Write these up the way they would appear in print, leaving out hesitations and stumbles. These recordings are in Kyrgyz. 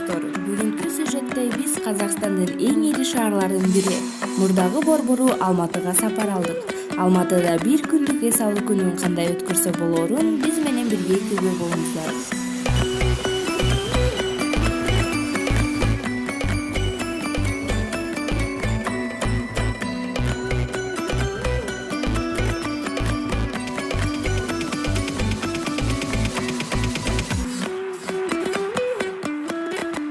достор, бүгүнкү сюжетте биз Казакстандын эң ири шаарларынын бири мурдагы борбору Алматыга сапар алдык. Алматыда бир күндүк эс алуу күнүн кандай өткөрсө болоорун биз менен бирге күбө болуңуздар.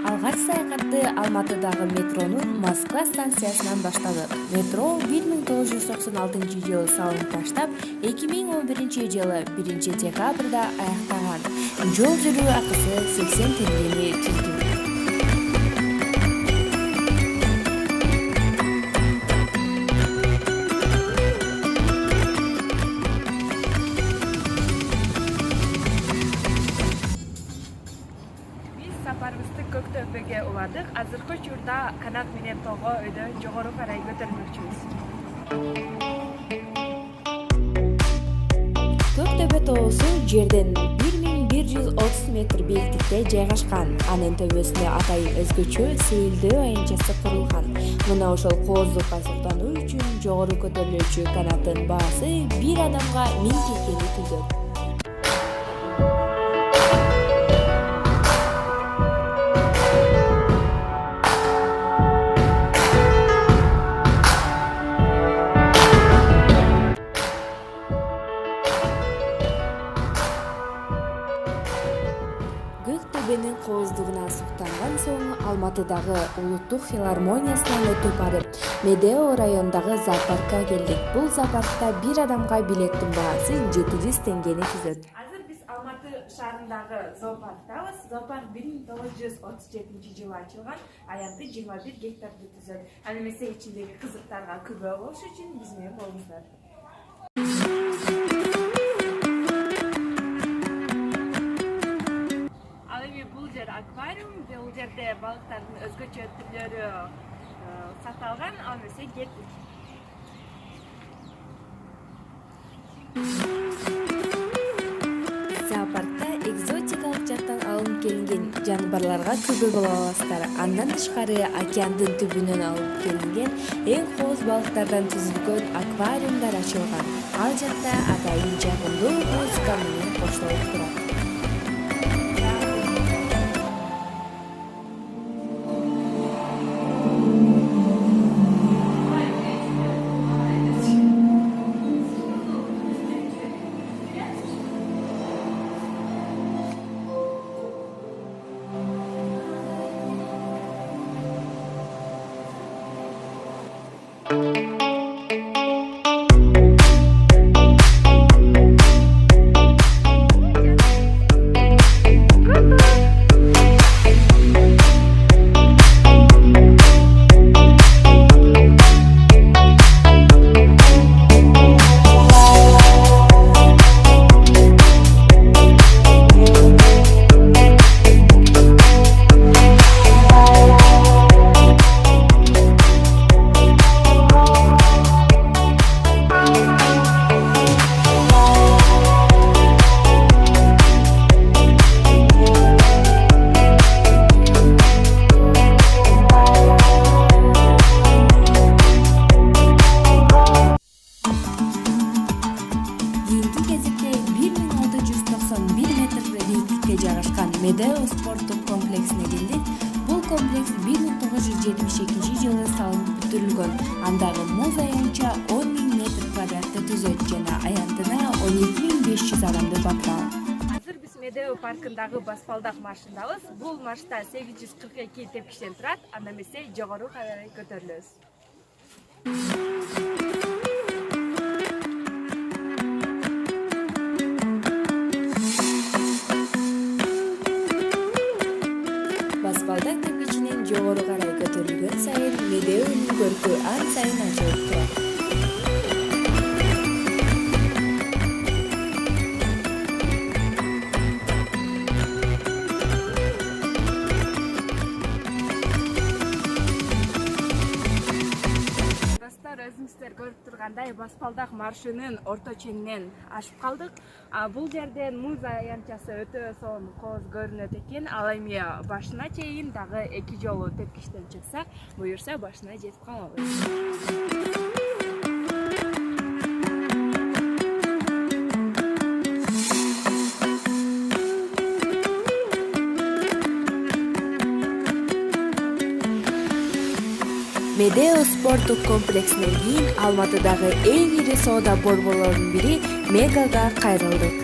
Алгач саякатты Алматыдагы метронун Москва станциясынан баштадык. Метро 1996-жылы салынып баштап, 2011-жылы 1-декабрда аяктаган. Жол жүрүү акысы 80 теңгени түздү. Сапарыбызды Көктөбөгө уладык. Азыркы учурда канат менен тоого өйдө жогору карай көтөрүлмөкчүбүз. Көктөбө тоосу жерден 1130 метр бийиктикте жайгашкан. Анын төбөсүнө атайын өзгөчө сейилдөө аянтчасы курулган. Мына ошол кооздукка суктануу үчүн жогору көтөрүлүүчү канаттын баасы бир адамга 1000 теңгени түзөт. Көктөбөнүн кооздугуна суктанган соң Алматыдагы Улуттук филармониясынан өтүп барып, Медео районундагы зоопаркка келдик. Бул зоопаркта бир адамга билеттин баасы 700 теңгени түзөт. Азыр биз Алматы шаарындагы зоопарктабыз. Зоопарк 1937-жылы ачылган, аянты 21 гектарды түзөт. Ал эмесе ичиндеги кызыктарга күбө болуш үчүн биз менен болуңуздар. Бул жер аквариум, бул жерде балыктардын өзгөчө түрлөрү сакталган, ал эмесе келдик. Зоопаркта экзотикалык жактан алынып келинген жаныбарларга күбө боло аласыздар. Андан тышкары океандын түбүнөн алып келинген эң кооз балыктардан түзүлгөн аквариумдар ачылган. Ал жакта атайын жагымдуу музыка менен коштолуп турат. Медео спорттук комплексине келдик. Бул комплекс 1972-жылы салынып бүтүрүлгөн. Андагы муз аянтча 10.000 метр квадратты түзөт жана аянтына 12.500 адамды бактаган. Азыр биз Медео паркындагы баспалдак маршындабыз. Бул маршта 842 тепкичтен турат, анда эмесе жогору карай көтөрүлөбүз. Баспалдак тепкичинен жогору карай көтөрүлгөн сайын Медеонун көркү ан сайын ачылып турат. Достор, өзүңүздөр көрүп кандай баспалдак маршынын орто ченинен ашып калдык. Бул жерден муз аянтчасы өтө сонун кооз көрүнөт экен. Ал эми башына чейин дагы 2 жолу тепкичтен чыксак, буюрса башына жетип калабыз. Медео спорттук комплексинен кийин Алматыдагы эң ири соода борборлорунун бири Мегага кайрылдык.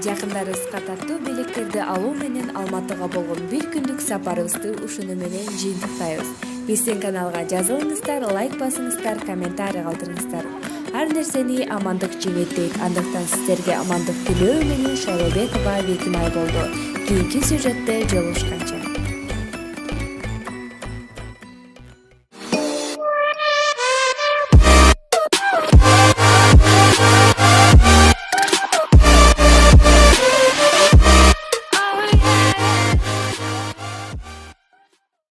Жакындарыбыз катартуу белектерди алуу менен Алматыга болгон бир күндүк сапарыбызды ушуну менен жыйынтыктайбыз. Биздин каналга жазылыңыздар, лайк басыңыздар, комментарий калтырыңыздар. Ар нерсени амандык жеңет. Андыктан сиздерге амандык тилөө менен Шайлообекова Бекимай болду. Кийинки сюжетте жолугушканча.